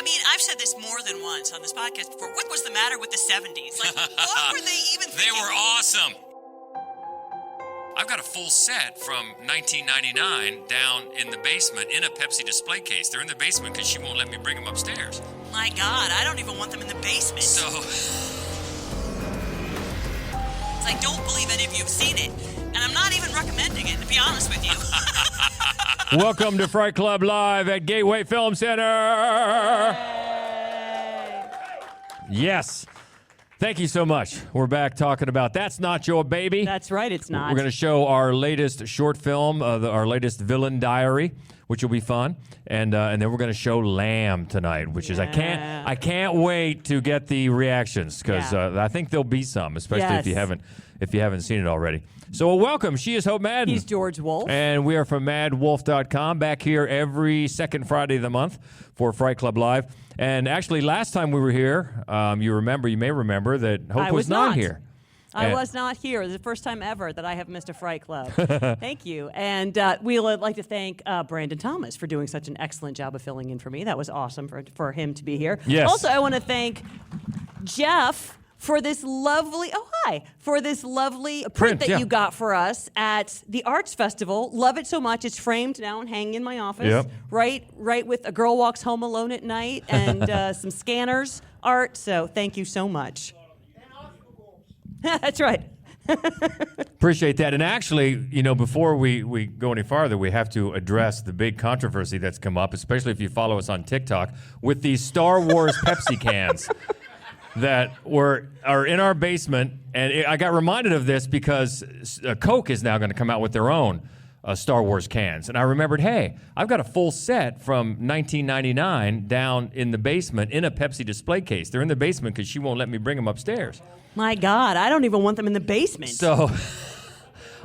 mean, I've said this more than once on this podcast before. What was the matter with the 70s? Like, what were they even thinking? They were awesome. I've got a full set from 1999 down in the basement in a Pepsi display case. They're in the basement because she won't let me bring them upstairs. My God, I don't even want them in the basement. So... I don't believe any of you have seen it. And I'm not even recommending it, to be honest with you. Welcome to Fright Club Live at Gateway Film Center. Yes. Thank you so much. We're back talking about That's Not Your Baby. That's right, it's not. We're going to show our latest short film, our latest villain diary, which will be fun, and then we're going to show Lamb tonight, which is I can't wait to get the reactions because I think there'll be some, especially if you haven't seen it already. So welcome. She is Hope Madden. He's George Wolf. And we are from MadWolf.com, back here every second Friday of the month for Fright Club Live. And actually, last time we were here, you may remember that Hope was not here. I was not here. It was the first time ever that I have missed a Fright Club. Thank you. And we would like to thank Brandon Thomas for doing such an excellent job of filling in for me. That was awesome for him to be here. Yes. Also, I want to thank Jeff for this lovely, print that you got for us at the Arts Festival. Love it so much. It's framed now and hanging in my office. Yep. Right with A Girl Walks Home Alone at Night and some scanners art. So thank you so much. That's right. Appreciate that. And actually, before we go any farther, we have to address the big controversy that's come up, especially if you follow us on TikTok, with these Star Wars Pepsi cans that are in our basement. And I got reminded of this because Coke is now going to come out with their own Star Wars cans. And I remembered, hey, I've got a full set from 1999 down in the basement in a Pepsi display case. They're in the basement because she won't let me bring them upstairs. My God, I don't even want them in the basement. So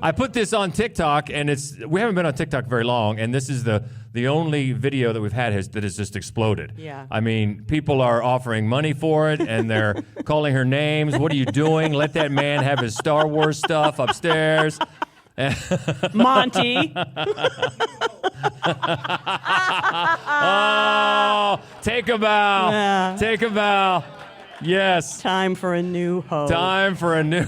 I put this on TikTok, and we haven't been on TikTok very long, and this is the only video that we've had that has just exploded. Yeah. I mean, people are offering money for it, and they're calling her names. What are you doing? Let that man have his Star Wars stuff upstairs. Monty. Oh, take a bow. Yeah. Take a bow. Yes. Time for a new hoe. Time for a new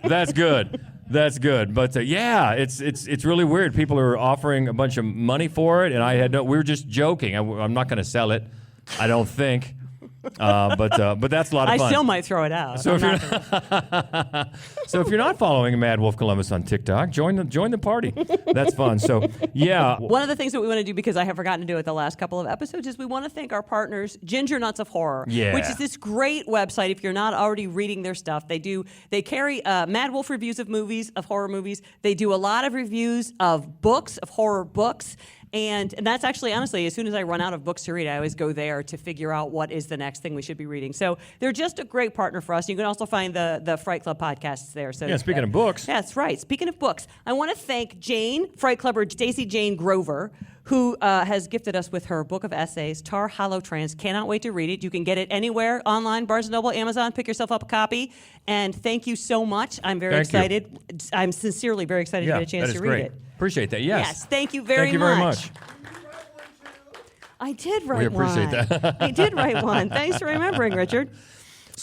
That's good. That's good. But it's really weird. People are offering a bunch of money for it, and we were just joking. I'm not going to sell it, I don't think. But that's a lot of fun. I still might throw it out. So if you're not following Mad Wolf Columbus on TikTok, join the party. That's fun. So yeah. One of the things that we want to do, because I have forgotten to do it the last couple of episodes, is we want to thank our partners, Ginger Nuts of Horror, which is this great website. If you're not already reading their stuff, they carry Mad Wolf reviews of movies, of horror movies. They do a lot of reviews of books, of horror books. And that's actually, honestly, as soon as I run out of books to read, I always go there to figure out what is the next thing we should be reading. So they're just a great partner for us. You can also find the Fright Club podcasts there. So speaking of books. That's right. Speaking of books, I want to thank Jane, Fright Clubber Stacey Jane Grover, who has gifted us with her book of essays, Tar Hollow Trance. Cannot wait to read it. You can get it anywhere, online, Barnes & Noble, Amazon. Pick yourself up a copy. And thank you so much. I'm very excited. I'm sincerely very excited to get a chance to read it. Appreciate that. Yes. Yes. Thank you very much. I did write one. We appreciate that. I did write one. Thanks for remembering, Richard.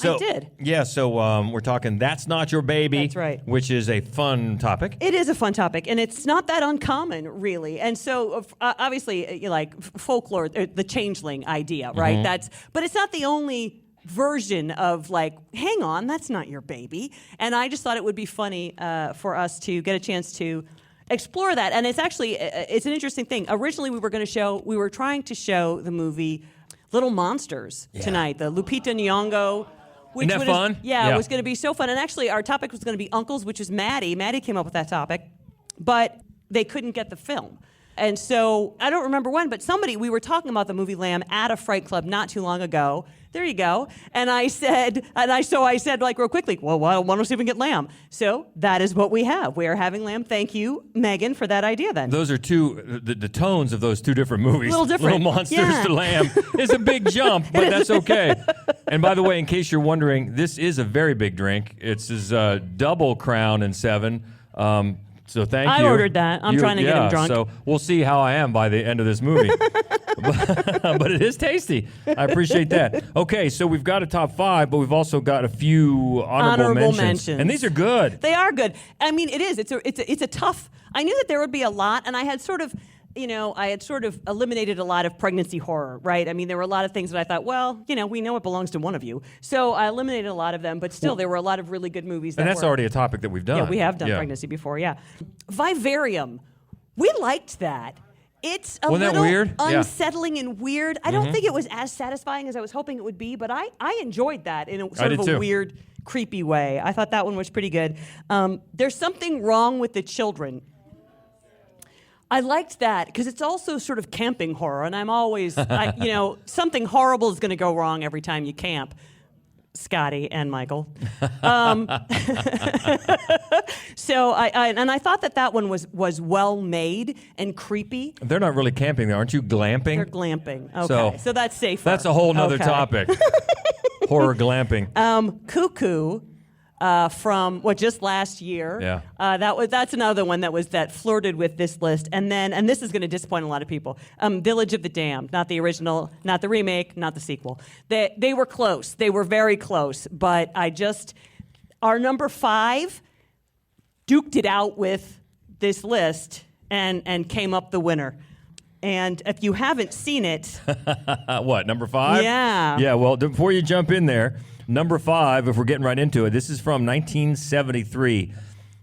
I did. Yeah, so we're talking That's Not Your Baby. That's right. Which is a fun topic. It is a fun topic, and it's not that uncommon, really. And so, obviously, like folklore, the changeling idea, right? Mm-hmm. But it's not the only version of like, hang on, that's not your baby. And I just thought it would be funny for us to get a chance to explore that. And it's actually, it's an interesting thing. Originally, we were trying to show the movie Little Monsters tonight, the Lupita Nyong'o. Isn't that fun? It was going to be so fun. And actually, our topic was going to be uncles, which is Maddie. Maddie came up with that topic, but they couldn't get the film. And so, I don't remember when, but we were talking about the movie Lamb at a Fright Club not too long ago. There you go. And I said like real quickly, well, why don't we see if we can get Lamb? So that is what we have. We are having Lamb. Thank you, Megan, for that idea then. Those are the tones of those two different movies. A little different. Little Monsters to Lamb is a big jump, but that's okay. And by the way, in case you're wondering, this is a very big drink. It's his double Crown and 7. So thank you. I ordered that. I'm trying to get him drunk. So we'll see how I am by the end of this movie. but it is tasty. I appreciate that. Okay, so we've got a top 5, but we've also got a few honorable mentions. And these are good. They are good. I mean, it is. It's a tough. I knew that there would be a lot, and I had sort of eliminated a lot of pregnancy horror, right? I mean, there were a lot of things that I thought, well, we know it belongs to one of you. So I eliminated a lot of them, but still, there were a lot of really good movies. And that's already a topic that we've done. Yeah, we have done pregnancy before, yeah. Vivarium. We liked that. It's a Wasn't that little weird? unsettling and weird. I don't think it was as satisfying as I was hoping it would be, but I enjoyed that in a sort of a weird, creepy way. I thought that one was pretty good. There's Something Wrong with the Children. I liked that because it's also sort of camping horror, and I'm always, something horrible is going to go wrong every time you camp. Scotty and Michael. So I thought that one was well made and creepy. They're not really camping, aren't you? Glamping? They're glamping. Okay, so that's safer. That's a whole nother topic. Horror glamping. Cuckoo. From just last year. Yeah. That's another one that flirted with this list. And this is going to disappoint a lot of people. Village of the Damned, not the original, not the remake, not the sequel. They were close. They were very close. But our number 5 duked it out with this list and came up the winner. And if you haven't seen it, what, number 5? Yeah. Yeah. Well, before you jump in there. Number 5, if we're getting right into it, this is from 1973,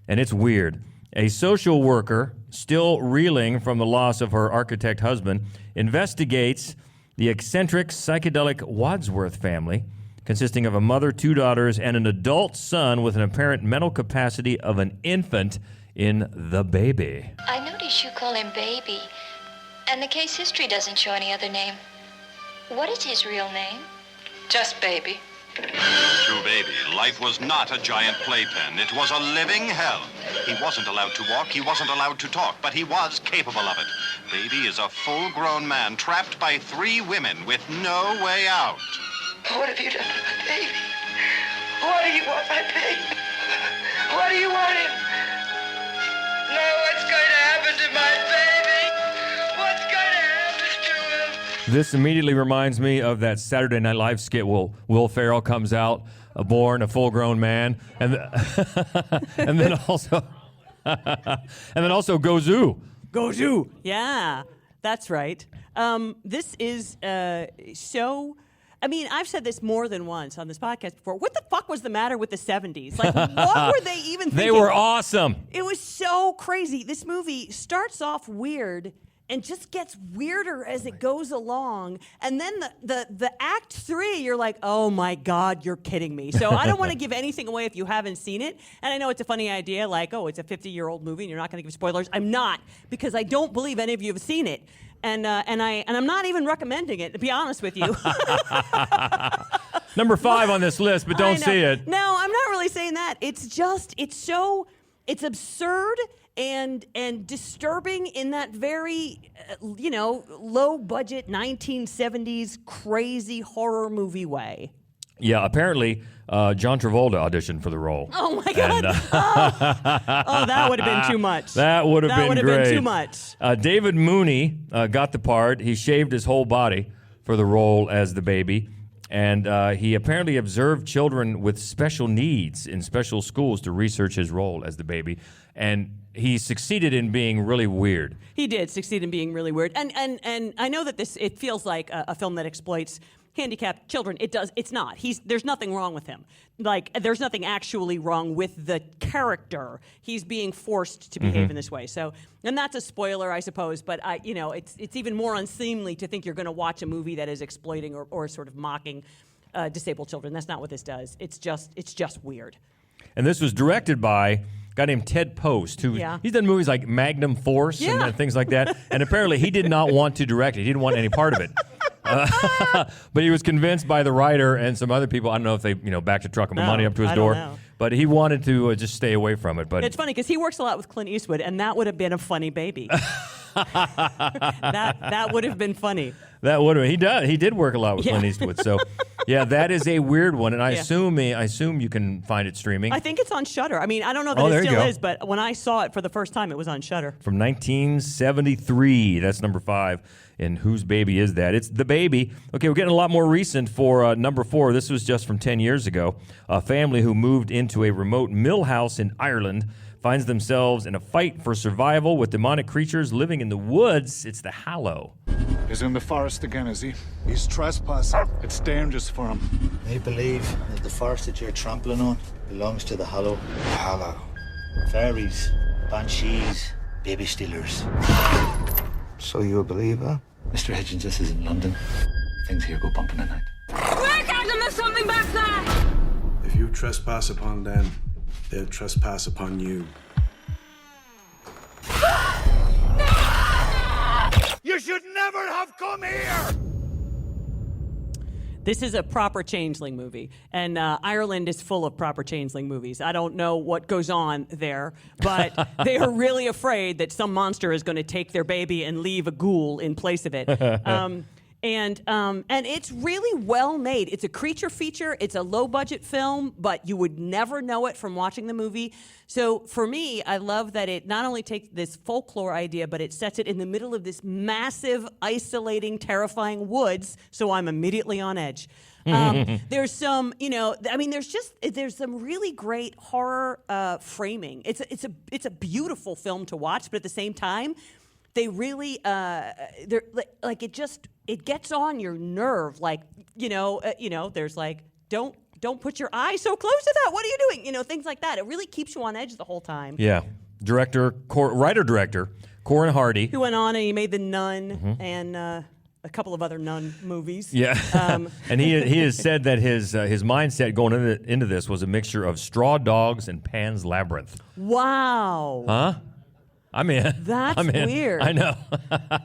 and it's weird. A social worker, still reeling from the loss of her architect husband, investigates the eccentric psychedelic Wadsworth family, consisting of a mother, 2 daughters, and an adult son with an apparent mental capacity of an infant in The Baby. I notice you call him Baby, and the case history doesn't show any other name. What is his real name? Just Baby. To Baby, life was not a giant playpen. It was a living hell. He wasn't allowed to walk, he wasn't allowed to talk, but he was capable of it. Baby is a full-grown man trapped by 3 women with no way out. What have you done to my baby? What do you want my baby? What do you want him? No, what's going to happen to my baby? What's going to happen to him? This immediately reminds me of that Saturday Night Live skit where Will Ferrell comes out, born a full-grown man, and and then also Gozoo. Gozoo. Yeah, that's right. This is so. I mean, I've said this more than once on this podcast before. What the fuck was the matter with the 70s? Like, what were they even thinking? They were awesome. It was so crazy. This movie starts off weird and just gets weirder as it goes along. And then the act 3, you're like, oh my God, you're kidding me. So I don't want to give anything away if you haven't seen it. And I know it's a funny idea, like, oh, it's a 50-year-old movie and you're not going to give spoilers. I'm not, because I don't believe any of you have seen it. And I'm not even recommending it, to be honest with you. Number 5 on this list, but don't see it. No, I'm not really saying that. It's absurd and disturbing in that very, low budget 1970s crazy horror movie way. Yeah, apparently John Travolta auditioned for the role. Oh my God! Oh, that would have been too much. That would have been too much. David Mooney got the part. He shaved his whole body for the role as the baby, and he apparently observed children with special needs in special schools to research his role as the baby, and he succeeded in being really weird. He did succeed in being really weird, and I know that it feels like a film that exploits handicapped children. It does. It's not. There's nothing wrong with him. Like, there's nothing actually wrong with the character. He's being forced to behave in this way. So, and that's a spoiler, I suppose. But it's even more unseemly to think you're going to watch a movie that is exploiting or sort of mocking disabled children. That's not what this does. It's just weird. And this was directed by a guy named Ted Post, who he's done movies like Magnum Force and things like that. And apparently he did not want to direct it. He didn't want any part of it. But he was convinced by the writer and some other people. I don't know if they, backed a truck of money up to his door. But he wanted to just stay away from it. But it's funny because he works a lot with Clint Eastwood, and that would have been a funny baby. that would have been funny. That would have. He did work a lot with Clint Eastwood. So, Yeah, that is a weird one, and I assume you can find it streaming. I think it's on Shudder. I mean, I don't know that it still is, but when I saw it for the first time, it was on Shudder. From 1973. That's number 5. And whose baby is that? It's The Baby. Okay, we're getting a lot more recent for number 4. This was just from 10 years ago. A family who moved into a remote mill house in Ireland finds themselves in a fight for survival with demonic creatures living in the woods. It's the Hallow. He's in the forest again, is he? He's trespassing. It's dangerous for him. They believe that the forest that you're trampling on belongs to the Hallow. Hallow. Fairies, banshees, baby stealers. So you a believer? Mr. Hitchens, this is in London. Things here go bumping at night. Quick, Adam, there's something back there! If you trespass upon them, they'll trespass upon you. You should never have come here! This is a proper changeling movie, and Ireland is full of proper changeling movies. I don't know what goes on there, but they are really afraid that some monster is going to take their baby and leave a ghoul in place of it. And it's really well made. It's a creature feature. It's a low-budget film, but you would never know it from watching the movie. So for me, I love that it not only takes this folklore idea, but it sets it in the middle of this massive, isolating, terrifying woods, so I'm immediately on edge. There's some, there's some really great horror framing. It's a beautiful film to watch, but at the same time, they really, they're like it gets on your nerve. Like, there's like, don't put your eye so close to that. What are you doing? Things like that. It really keeps you on edge the whole time. Yeah. Writer-director, Corin Hardy. Who went on and he made The Nun and a couple of other nun movies. Yeah. And he has said that his mindset going into this was a mixture of Straw Dogs and Pan's Labyrinth. Wow. Huh? That's weird. I know.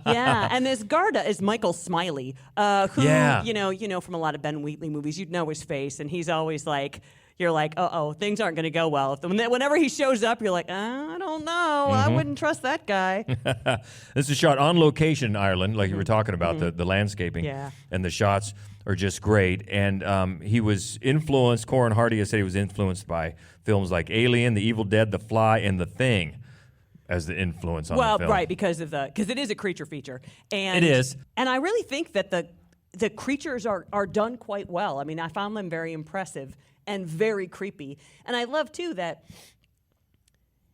Yeah, and this Garda is Michael Smiley, who you know from a lot of Ben Wheatley movies. You'd know his face, and he's always like, you're like, things aren't going to go well. Whenever he shows up, you're like, I don't know, I wouldn't trust that guy. This is shot on location in Ireland, like you were talking about the landscaping, and the shots are just great. And he was influenced. Corin Hardy has said he was influenced by films like Alien, The Evil Dead, The Fly, and The Thing as the influence on the film. Well, right, because it is a creature feature, and it is. And I really think that the creatures are done quite well. I mean, I found them very impressive and very creepy, and I love too that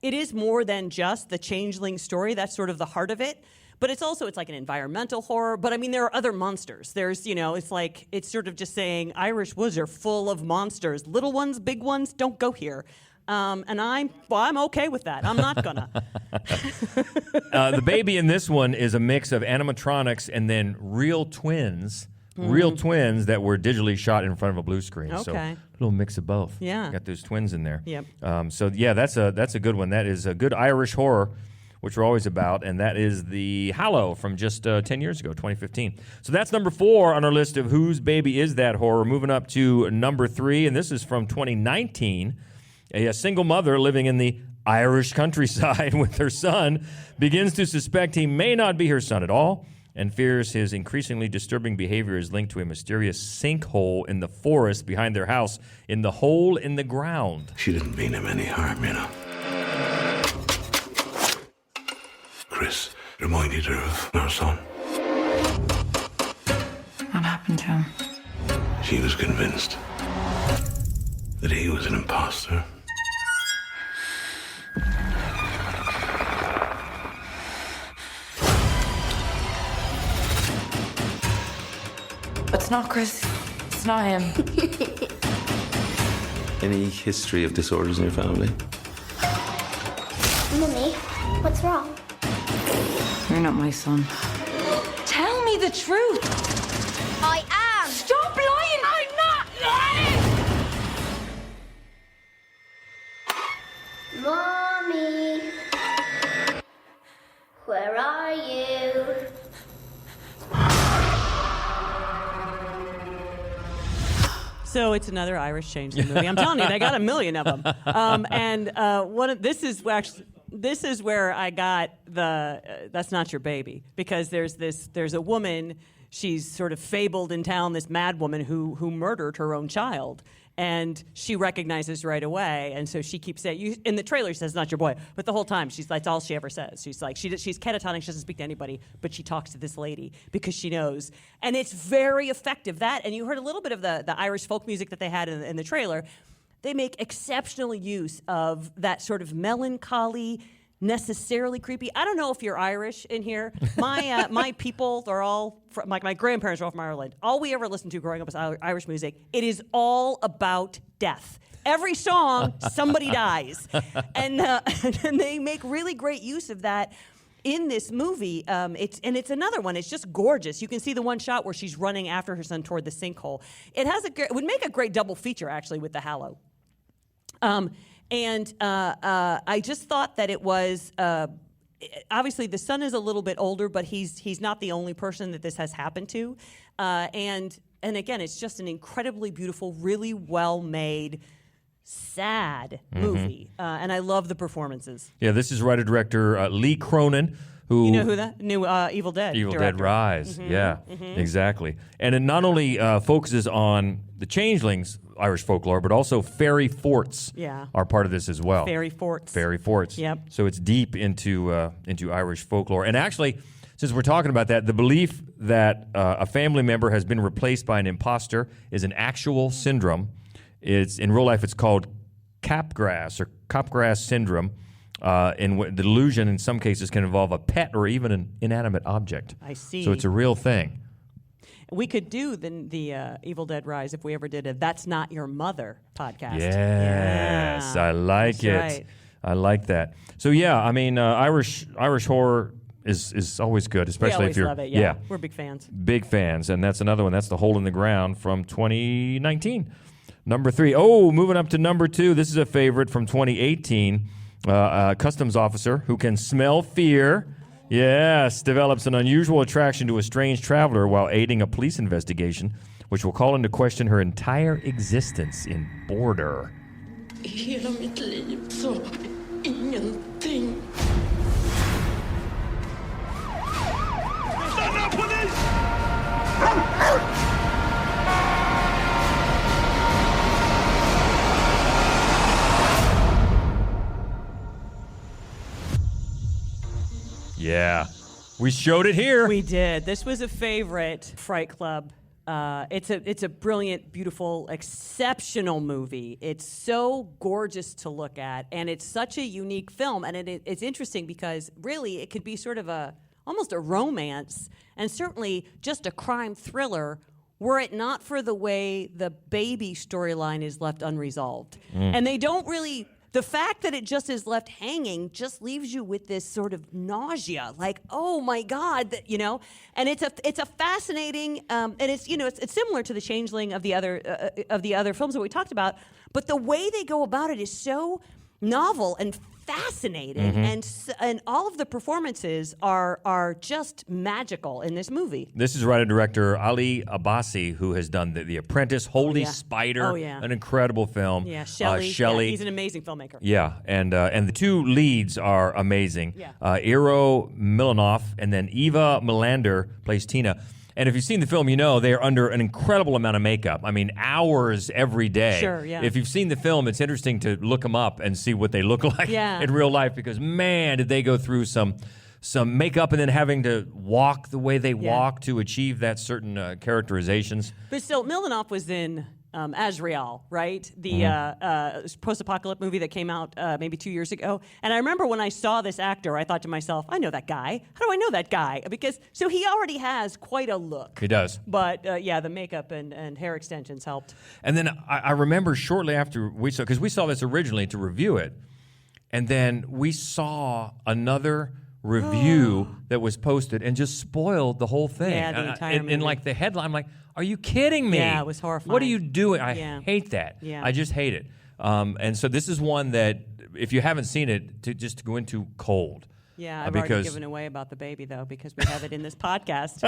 it is more than just the changeling story. That's sort of the heart of it. But it's like an environmental horror. But I mean, there are other monsters. There's, it's sort of just saying Irish woods are full of monsters. Little ones, big ones, don't go here. And I'm okay with that. I'm not gonna. The baby in this one is a mix of animatronics and then real twins that were digitally shot in front of a blue screen. Okay. So a little mix of both. Yeah. Got those twins in there. Yep. That's a good one. That is a good Irish horror, which we're always about, and that is the Hallow from just 10 years ago, 2015. So that's number 4 on our list of whose baby is that horror. Moving up to number 3, and this is from 2019. A single mother living in the Irish countryside with her son begins to suspect he may not be her son at all and fears his increasingly disturbing behavior is linked to a mysterious sinkhole in the forest behind their house in the hole in the ground. She didn't mean him any harm, Chris reminded her of our son. What happened to him? She was convinced that he was an imposter. It's not Chris. It's not him. Any history of disorders in your family? Mummy, what's wrong? You're not my son. Tell me the truth. I am. Stop lying. I'm not lying. Mommy, where are you? So it's another Irish changeling movie. I'm telling you, they got a million of them. This is actually This is where I got the that's not your baby, because there's a woman, she's sort of fabled in town, this mad woman who murdered her own child. And she recognizes right away, and so she keeps saying, in the trailer she says, "Not your boy," but the whole time that's all she ever says. She's like, she's catatonic, she doesn't speak to anybody, but she talks to this lady because she knows. And it's very effective. That, and you heard a little bit of the Irish folk music that they had in the trailer. They make exceptional use of that sort of melancholy, necessarily creepy. I don't know if you're Irish in here. My people are all my grandparents are all from Ireland. All we ever listened to growing up was Irish music. It is all about death. Every song, somebody dies, and they make really great use of that in this movie. It's another one. It's just gorgeous. You can see the one shot where she's running after her son toward the sinkhole. It would make a great double feature actually with The Hallow. I just thought that it was obviously the son is a little bit older, but he's not the only person that this has happened to. And again, it's just an incredibly beautiful, really well made, sad movie. And I love the performances. Yeah, this is writer-director Lee Cronin. Who, you know who that new Evil Dead Dead Rise. Yeah, exactly. And it not only focuses on the changelings Irish folklore, but also fairy forts are part of this as well. Fairy forts. Yep. So it's deep into Irish folklore. And actually, since we're talking about that, the belief that a family member has been replaced by an imposter is an actual syndrome. It's in real life, it's called Capgras syndrome. The delusion in some cases can involve a pet or even an inanimate object. I see. So it's a real thing. We could do the Evil Dead Rise if we ever did a That's Not Your Mother podcast. Yes, I like That's it. Right. I like that. So yeah, I mean, Irish horror is always good, especially if you're love it. Yeah, we're big fans. Big fans, and that's another one. That's The Hole in the Ground from 2019. Number 3. Oh, moving up to number 2. This is a favorite from 2018. A customs officer who can smell fear. Yes, develops an unusual attraction to a strange traveler while aiding a police investigation, which will call into question her entire existence in Border. I hela mitt liv så ingenting. Stanna, polis! Yeah, we showed it here. We did. This was a favorite Fright Club. It's a brilliant, beautiful, exceptional movie. It's so gorgeous to look at, and it's such a unique film. And it's interesting because really it could be sort of almost a romance, and certainly just a crime thriller, were it not for the way the baby storyline is left unresolved. And they don't really. The fact that it just is left hanging just leaves you with this sort of nausea, like, oh my God, And it's a fascinating, and it's it's similar to The Changeling of the other films that we talked about, but the way they go about it is so novel and fascinating, and all of the performances are just magical in this movie. This is writer-director Ali Abbasi, who has done The Apprentice, Holy Spider, an incredible film. Yeah, Shelley. Yeah, he's an amazing filmmaker. Yeah, and the two leads are amazing. Yeah. Eero Milanoff and then Eva Melander plays Tina. And if you've seen the film, you know they are under an incredible amount of makeup. I mean, hours every day. Sure, yeah. If you've seen the film, it's interesting to look them up and see what they look like in real life, because, man, did they go through some makeup and then having to walk the way they walk to achieve that certain characterizations. But still, Milanoff was in Azrael, right? The post-apocalyptic movie that came out maybe 2 years ago. And I remember when I saw this actor, I thought to myself, I know that guy. How do I know that guy? Because so he already has quite a look. He does. But the makeup and hair extensions helped. And then I remember shortly after because we saw this originally to review it, and then we saw another review that was posted and just spoiled the whole thing. Yeah, the entire movie. In like the headline, I'm like, are you kidding me? Yeah, it was horrifying. What are you doing? I hate that. Yeah. I just hate it. And so this is one that if you haven't seen it, to go into cold. Yeah, I've already given away about the baby, though, because we have it in this podcast.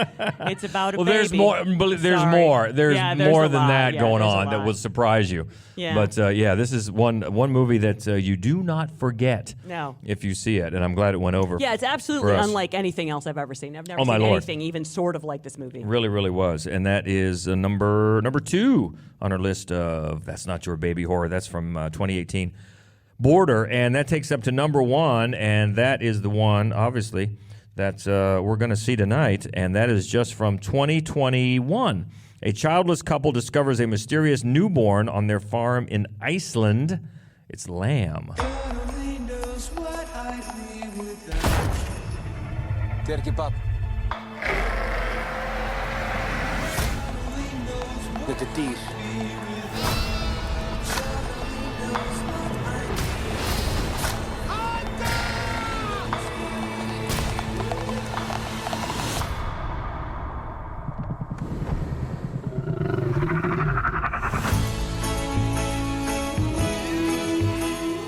It's about a baby. There's more. There's more. There's more than that going on that will surprise you. Yeah. But this is one movie that you do not forget. No. If you see it, and I'm glad it went over. Yeah, it's absolutely unlike anything else I've ever seen. I've never seen anything even sort of like this movie. Really, really was, and that is number 2 on our list of That's Not Your Baby horror. That's from 2018. Border, and that takes up to number 1, and that is the one, obviously, that we're going to see tonight, and that is just from 2021. A childless couple discovers a mysterious newborn on their farm in Iceland. It's Lamb. Gotta keep up. Get the teeth.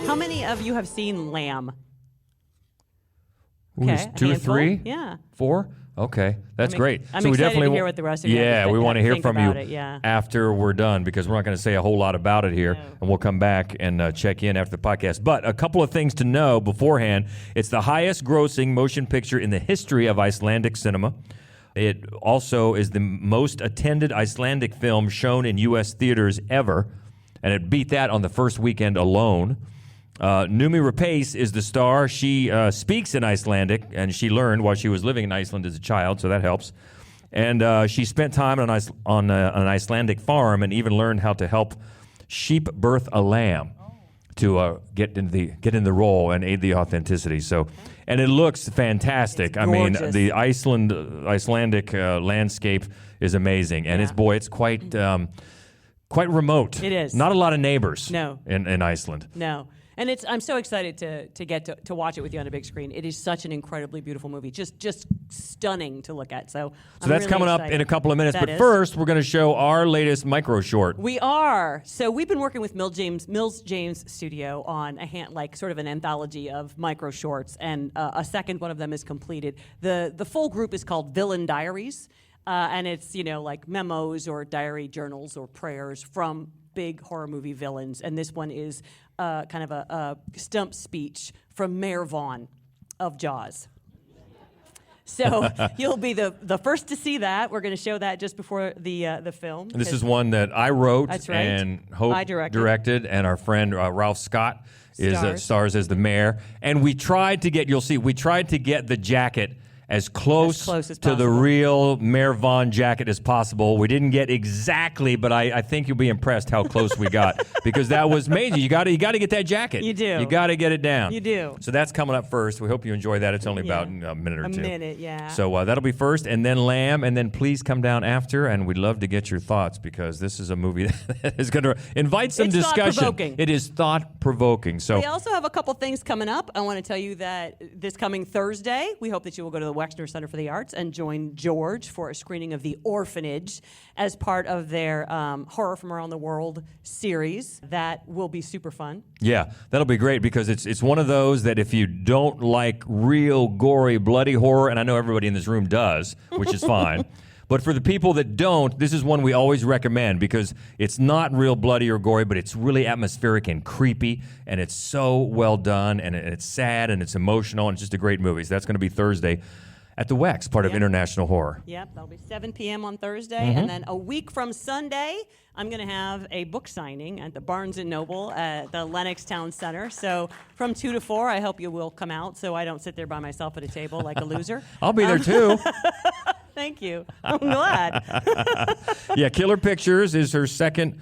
How many of you have seen Lamb? Okay, 2 or 3? Yeah. 4? Okay, that's great. I'm so we excited definitely to hear what the rest of you Yeah, we want to hear from you yeah. after we're done, because we're not going to say a whole lot about it here, and we'll come back and check in after the podcast. But a couple of things to know beforehand. It's the highest grossing motion picture in the history of Icelandic cinema. It also is the most attended Icelandic film shown in U.S. theaters ever, and it beat that on the first weekend alone. Numi Rapace is the star. She speaks in Icelandic, and she learned while she was living in Iceland as a child, so that helps. And she spent time on an Icelandic farm and even learned how to help sheep birth a lamb to get in the role and aid the authenticity. So, and it looks fantastic. I mean, the Icelandic landscape is amazing, and it's quite remote. It is. Not a lot of neighbors. No. In Iceland. No. And I'm so excited to get to watch it with you on a big screen. It is such an incredibly beautiful movie, just stunning to look at. So that's really coming up in a couple of minutes. But first, we're going to show our latest micro short. We are. So we've been working with Mills James Studio on sort of an anthology of micro shorts, and a second one of them is completed. The full group is called Villain Diaries, and it's like memos or diary journals or prayers from big horror movie villains, and this one is kind of a stump speech from Mayor Vaughn of Jaws. So you'll be the first to see that. We're going to show that just before the film. This is one that I wrote and Hope I directed, and our friend Ralph Scott stars as the mayor. And we tried to get the jacket as close as to the real Mayor Vaughn jacket as possible. We didn't get exactly, but I think you'll be impressed how close we got, because that was major. You got to get that jacket. You do. You got to get it down. You do. So that's coming up first. We hope you enjoy that. It's only about a minute or two. A minute, yeah. So that'll be first, and then Lamb, and then please come down after, and we'd love to get your thoughts, because this is a movie that is going to invite some discussion. Thought-provoking. It is thought-provoking. So we also have a couple things coming up. I want to tell you that this coming Thursday, we hope that you will go to the Wexner Center for the Arts and join George for a screening of The Orphanage as part of their Horror from Around the World series. That will be super fun. Yeah, that'll be great, because it's one of those that if you don't like real gory, bloody horror, and I know everybody in this room does, which is fine, but for the people that don't, this is one we always recommend, because it's not real bloody or gory, but it's really atmospheric and creepy, and it's so well done, and it's sad, and it's emotional, and it's just a great movie. So that's going to be Thursday at the Wex, part of International Horror. Yep, that'll be 7 p.m. on Thursday. And then a week from Sunday, I'm going to have a book signing at the Barnes & Noble at the Lenox Town Center. So from 2 to 4, I hope you will come out so I don't sit there by myself at a table like a loser. I'll be there too. Thank you. I'm glad. Yeah, Killer Pictures is her second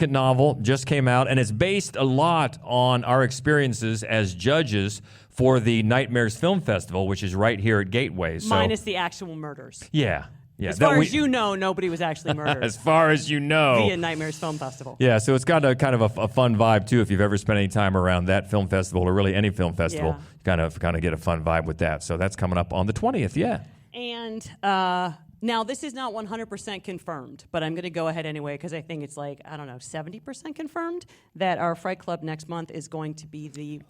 novel, just came out, and it's based a lot on our experiences as judges for the Nightmares Film Festival, which is right here at Gateway. So, minus the actual murders. Yeah. As far as you know, nobody was actually murdered. As far as you know. Via Nightmares Film Festival. Yeah, so it's got a kind of a fun vibe, too. If you've ever spent any time around that film festival, or really any film festival, you kind of get a fun vibe with that. So that's coming up on the 20th, yeah. And now, this is not 100% confirmed, but I'm going to go ahead anyway, because I think it's 70% confirmed that our Fright Club next month is going to be the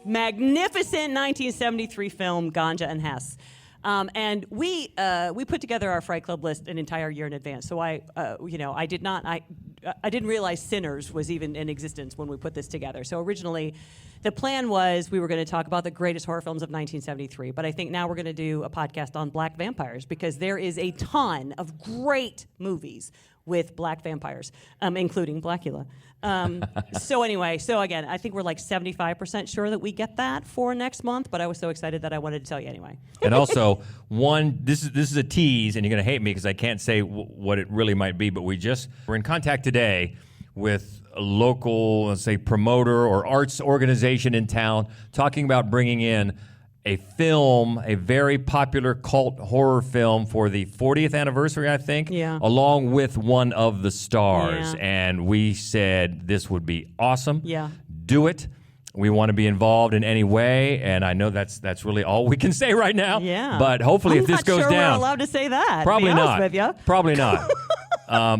magnificent 1973 film, Ganja and Hess. And we put together our Fright Club list an entire year in advance. So I didn't realize Sinners was even in existence when we put this together. So originally, the plan was we were going to talk about the greatest horror films of 1973. But I think now we're going to do a podcast on black vampires because there is a ton of great movies with black vampires, including Blackula. So again, I think we're like 75% sure that we get that for next month, but I was so excited that I wanted to tell you anyway. And also, this is a tease, and you're going to hate me because I can't say what it really might be, but we're in contact today with a local, let's say, promoter or arts organization in town talking about bringing in a film, a very popular cult horror film for the 40th anniversary, I think, along with one of the stars. Yeah. And we said this would be awesome. Yeah. Do it. We want to be involved in any way, and I know that's really all we can say right now. Yeah. But hopefully, if this goes I'm not sure down, we're allowed to say that. probably to be honest not. With you. Probably not.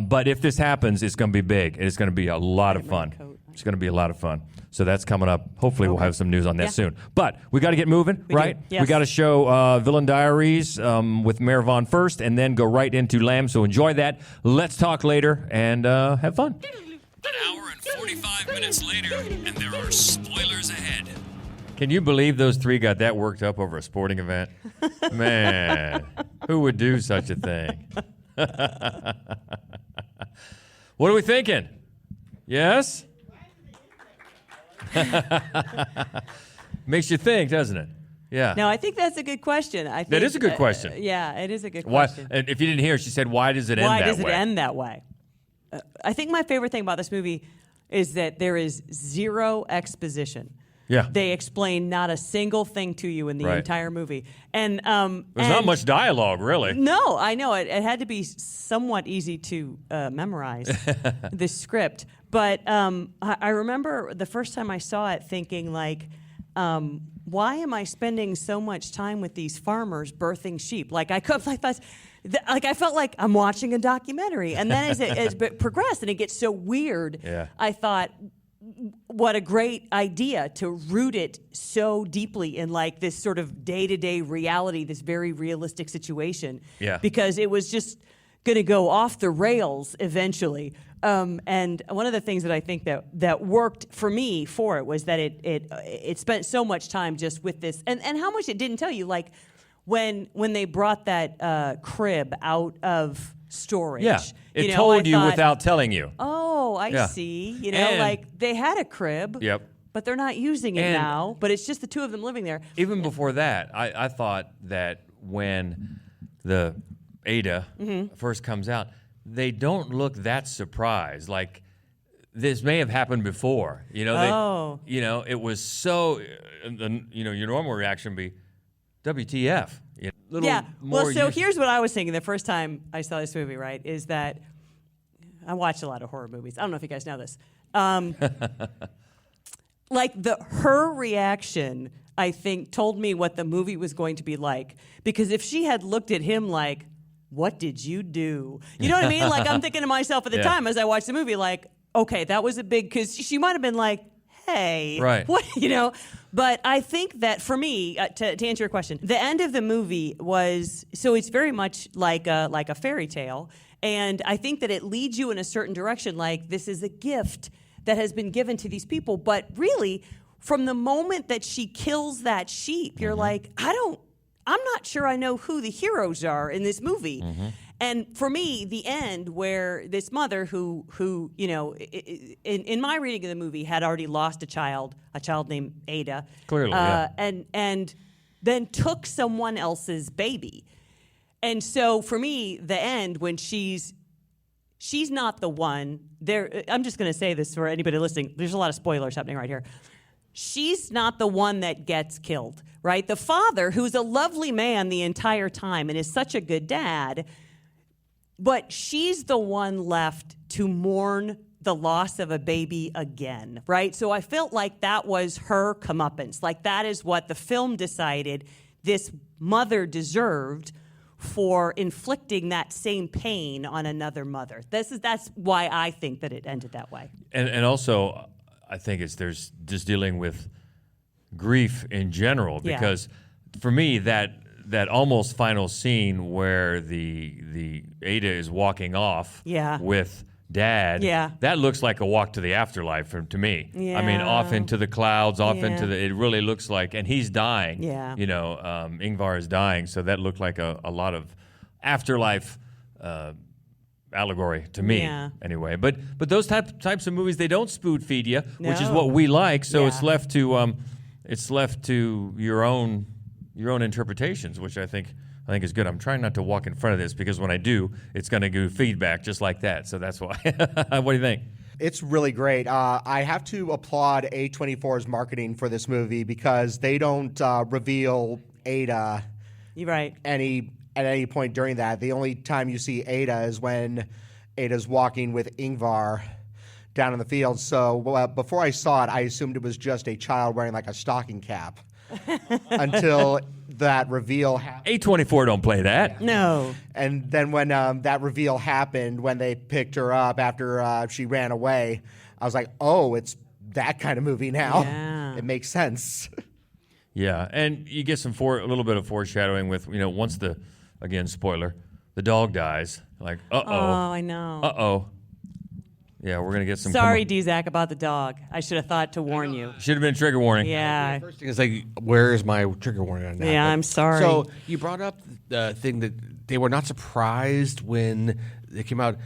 But if this happens, it's going to be big. It's going to be a lot of fun. It's going to be a lot of fun. So that's coming up. Hopefully, we'll have some news on that soon. But we got to get moving, right? Yes. We got to show Villain Diaries with Mayor Vaughn first, and then go right into Lamb. So enjoy that. Let's talk later and have fun. An hour and 45 minutes later, and there are spoilers ahead. Can you believe those three got that worked up over a sporting event? Man, who would do such a thing? What are we thinking? Yes? Makes you think, doesn't it? Yeah. No, I think that's a good question. That is a good question. Yeah, it is a good Why, question. and if you didn't hear, she said, why does it end that way? Why does it end that way? I think my favorite thing about this movie is that there is zero exposition. Yeah. They explain not a single thing to you in the entire movie. And there's not much dialogue, really. No, I know. It had to be somewhat easy to memorize, the script. But I remember the first time I saw it thinking, like, why am I spending so much time with these farmers birthing sheep? Like, I felt like I'm watching a documentary. And then as it progressed and it gets so weird, I thought, what a great idea to root it so deeply in like this sort of day-to-day reality, this very realistic situation. Yeah. Because it was just going to go off the rails eventually. And one of the things that I think that worked for me for it was that it spent so much time just with this, and how much it didn't tell you, like when they brought that crib out of storage. Yeah, it told you without telling you. Oh, I see. You know, like they had a crib. Yep. But they're not using it now. But it's just the two of them living there. Even before that, I thought that when the Ada first comes out, they don't look that surprised. Like this may have happened before. You know, it was so. Your normal reaction would be, WTF? Well, so here's what I was thinking the first time I saw this movie. Right, is that I watched a lot of horror movies. I don't know if you guys know this. Like her reaction, I think, told me what the movie was going to be like. Because if she had looked at him like, what did you do? You know what I mean? Like, I'm thinking to myself at the time as I watched the movie, like, okay, that was a big, because she might have been like, hey, what, But I think that for me, to answer your question, the end of the movie was, so it's very much like a fairy tale. And I think that it leads you in a certain direction, like this is a gift that has been given to these people. But really, from the moment that she kills that sheep, you're like, I'm not sure I know who the heroes are in this movie. And for me, the end where this mother who in my reading of the movie had already lost a child named Ada. Clearly, and then took someone else's baby. And so for me, the end when she's not the one there. I'm just going to say this for anybody listening. There's a lot of spoilers happening right here. She's not the one that gets killed, right? The father, who's a lovely man the entire time and is such a good dad, but she's the one left to mourn the loss of a baby again, right? So I felt like that was her comeuppance. Like that is what the film decided this mother deserved for inflicting that same pain on another mother. That's why I think that it ended that way. And also, I think there's just dealing with grief in general, because for me that almost final scene where the Ada is walking off with Dad, that looks like a walk to the afterlife to me. I mean, off into the clouds, off into the. It really looks like, and he's dying. You know, Ingvar is dying, so that looked like a lot of afterlife allegory to me, anyway. But those types of movies, they don't spoon feed you, which is what we like. So it's left to your own interpretations, which I think is good. I'm trying not to walk in front of this because when I do, it's going to give feedback just like that. So that's why. What do you think? It's really great. I have to applaud A24's marketing for this movie because they don't reveal Ada at any point during that. The only time you see Ada is when Ada's walking with Ingvar down in the field. So before I saw it, I assumed it was just a child wearing like a stocking cap until that reveal happened. A24 don't play that. No. And then when that reveal happened, when they picked her up after she ran away, I was like, oh, it's that kind of movie now. Yeah. It makes sense. Yeah, and you get a little bit of foreshadowing with, once again, spoiler, the dog dies. Like, uh-oh. Oh, I know. Uh-oh. Yeah, we're going to get some... Sorry, D-Zach, about the dog. I should have thought to warn you. Should have been a trigger warning. Yeah. The first thing is like, where is my trigger warning on that? Yeah, I'm sorry. So you brought up the thing that they were not surprised when they came out.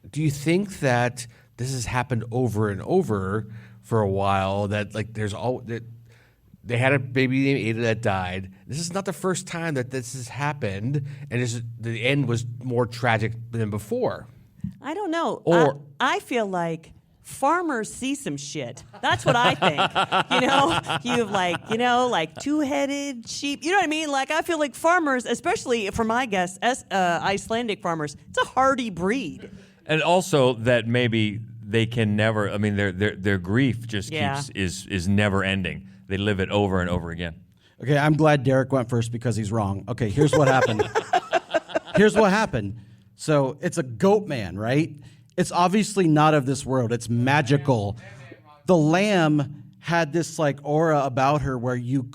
Do you think that this has happened over and over for a while, that like there's all... that they had a baby named Ada that died. This is not the first time that this has happened, and the end was more tragic than before. I don't know. Or I feel like farmers see some shit. That's what I think. You have like two-headed sheep. You know what I mean? Like I feel like farmers, especially for my guess, Icelandic farmers, it's a hardy breed. And also that maybe they can never. I mean, their grief just is never ending. They live it over and over again. Okay, I'm glad Derek went first because he's wrong. Okay, here's what happened. Here's what happened. So it's a goat man, right? It's obviously not of this world. It's magical. The lamb had this like aura about her where you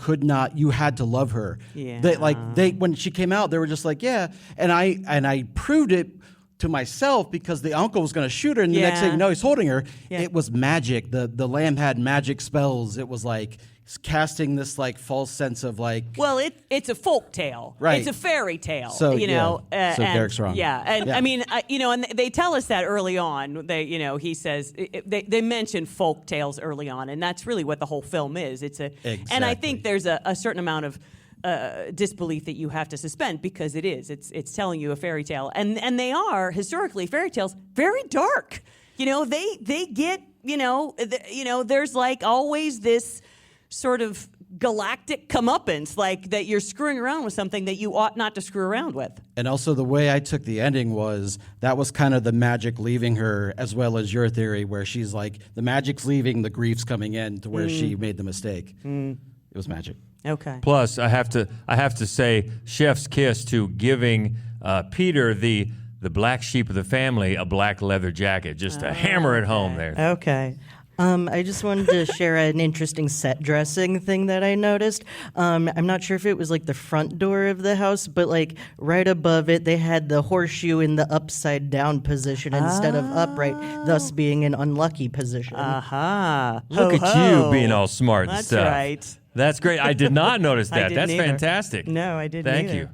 had to love her. Yeah. When she came out, they were just like, yeah. And I proved it to myself because the uncle was going to shoot her, and the next thing you know, he's holding her. Yeah. It was magic. The lamb had magic spells. It was like casting this like false sense of like. Well, it's a folk tale, right? It's a fairy tale, so, So Derek's wrong. Yeah, and I mean, and they tell us that early on. He says they mention folk tales early on, and that's really what the whole film is. Exactly. And I think there's a certain amount of disbelief that you have to suspend because it's telling you a fairy tale, and they are historically fairy tales very dark. They get there's like always this sort of galactic comeuppance, like that you're screwing around with something that you ought not to screw around with. And also the way I took the ending was that was kind of the magic leaving her, as well as your theory where she's like the magic's leaving, the grief's coming in to where she made the mistake. It was magic. Okay. Plus, I have to say, chef's kiss to giving Peter the black sheep of the family a black leather jacket, just to hammer it home there. Okay. I just wanted to share an interesting set dressing thing that I noticed. I'm not sure if it was like the front door of the house, but like right above it, they had the horseshoe in the upside down position instead of upright, thus being an unlucky position. Aha. Look at you being all smart and That's stuff. right. That's great. I did not notice that. didn't That's either. fantastic. No, I didn't Thank either.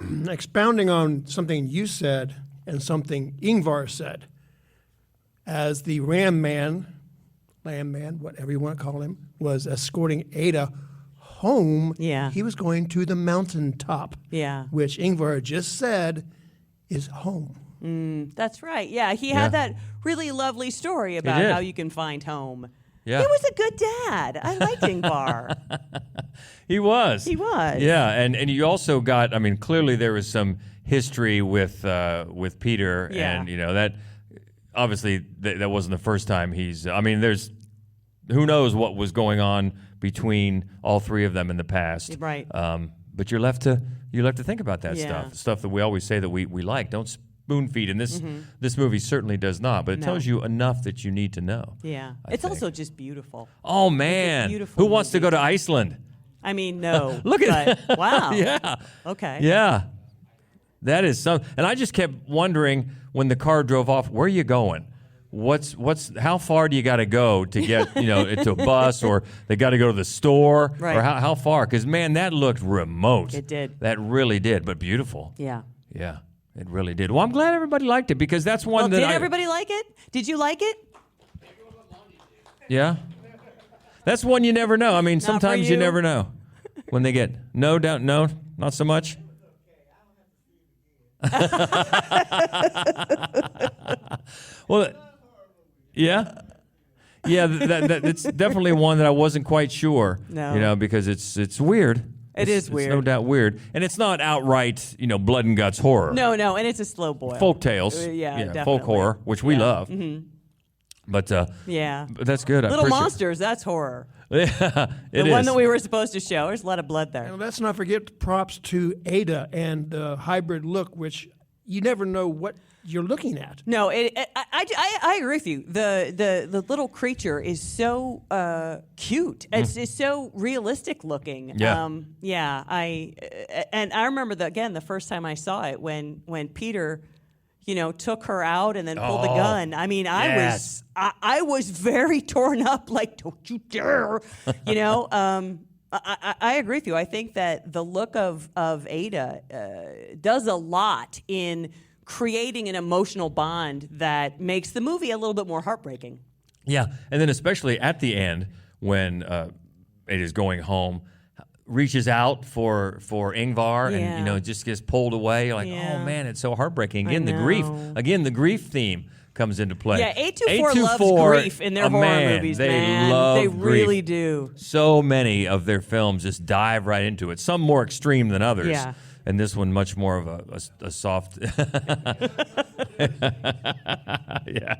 you. Expounding on something you said and something Ingvar said, as the lamb man, whatever you want to call him, was escorting Ada home, he was going to the mountaintop, which Ingvar just said is home. That's right. Yeah, he had that really lovely story about how you can find home. Yeah. He was a good dad. I liked Ingvar. He was. He was. Yeah, and you also got, I mean, clearly there was some history with Peter, and that obviously that wasn't the first time there's who knows what was going on between all three of them in the past. Right. But you're left to think about that stuff that we always say that we like. Don't spoon feed, and this movie certainly does not. But it tells you enough that you need to know. Yeah, I it's think. also just beautiful. Oh man, beautiful who wants to movie. go to Iceland? I mean, no. Look at but, wow. Yeah. Okay. Yeah. That is some, and I just kept wondering when the car drove off, where are you going? How far do you got to go to get, into a bus, or they got to go to the store, Right. or how far? Because man, that looked remote. It did. That really did, but beautiful. Yeah. Yeah, it really did. Well, I'm glad everybody liked it because that's one Well, that did everybody like it? Did you like it? Yeah. That's one you never know. I mean, for sometimes you you? never know when they get no, not so much. Well, yeah, it's definitely one that I wasn't quite sure. No. Because it's weird. It's weird. It's no doubt weird, and it's not outright, blood and guts horror. No, and it's a slow boil. Folk tales, definitely. folk horror, which we love. Mm-hmm. But Yeah. but that's good. I Little appreciate- Monsters, that's horror. Yeah, The it one is. that we were supposed to show. There's a lot of blood there. And let's not forget props to Ada and the hybrid look, which you never know what you're looking at. No, I agree with you. The little creature is so cute. It's so realistic looking. Yeah. And I remember the first time I saw it when Peter, took her out and then pulled the gun. I mean, yes. I was very torn up. Like, don't you dare, I agree with you. I think that the look of Ada does a lot in creating an emotional bond that makes the movie a little bit more heartbreaking. Yeah, and then especially at the end when it is going home, reaches out for Ingvar and just gets pulled away. You're like, oh man, it's so heartbreaking. Again, the grief theme comes into play. Yeah, 824 loves grief in their horror movies, they man. love They grief. really do. So many of their films just dive right into it. Some more extreme than others. Yeah. And this one much more of a soft. Yeah,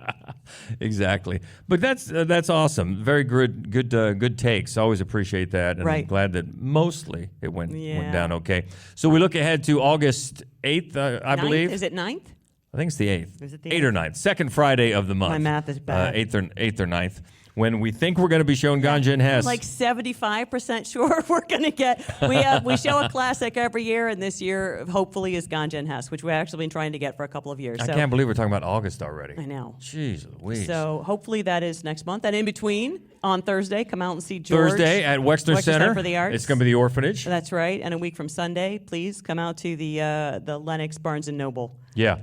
exactly. But that's awesome. Very good takes. Always appreciate that, and I'm Right. glad that mostly it went down okay. So we look ahead to August 8th, I Ninth? believe. Is it 9th? I think it's the 8th. Is it the 8th or 9th? Second Friday of the month. My math is bad. 8th or 9th. When we think we're going to be showing Ganja and Hess. Like 75% sure we're going to get. We show a classic every year, and this year hopefully is Ganja and Hess, which we've actually been trying to get for a couple of years. I So can't believe we're talking about August already. I know. Jeez Louise. So hopefully that is next month. And in between, on Thursday, come out and see George. Thursday at Wexner Center for the Arts. It's going to be the orphanage. That's right. And a week from Sunday, please come out to the Lenox Barnes & Noble. Yeah.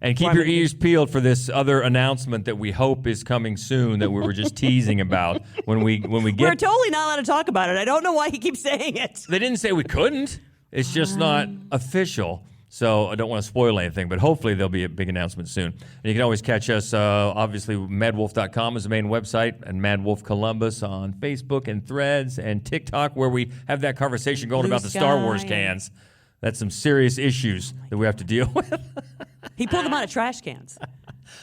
And keep your ears peeled for this other announcement that we hope is coming soon that we were just teasing about when we get. We're totally not allowed to talk about it. I don't know why he keeps saying it. They didn't say we couldn't. It's just not official. So I don't want to spoil anything, but hopefully there'll be a big announcement soon. And you can always catch us, obviously, madwolf.com is the main website, and Mad Wolf Columbus on Facebook and Threads and TikTok, where we have that conversation going about the Star Wars cans. That's some serious issues that we have to deal with. He pulled them out of trash cans.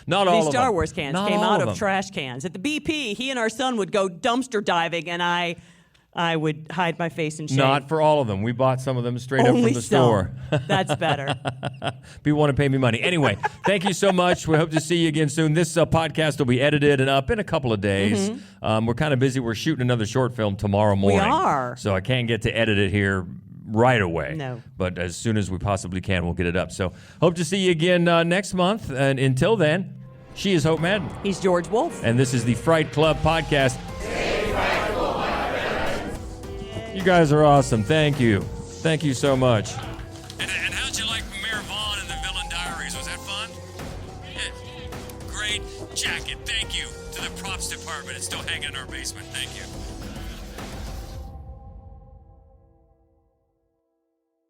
Not all These of Star them. Wars cans Not came all out of of them. trash cans. At the BP, he and our son would go dumpster diving, and I would hide my face in shame. Not for all of them. We bought some of them straight up Only from the some. store. That's better. People want to pay me money. Anyway, thank you so much. We hope to see you again soon. This podcast will be edited and up in a couple of days. We're kind of busy. We're shooting another short film tomorrow morning. are. So I can't get to edit it here right away. No. But as soon as we possibly can, we'll get it up. So hope to see you again next month. And until then, she is Hope Madden. He's George Wolf. And this is the Fright Club Podcast. You guys are awesome. Thank you. Thank you so much. And how'd you like Mayor Vaughn and the Villain Diaries? Was that fun? Yeah. Great jacket. Thank you to the props department. It's still hanging in our basement. Thank you.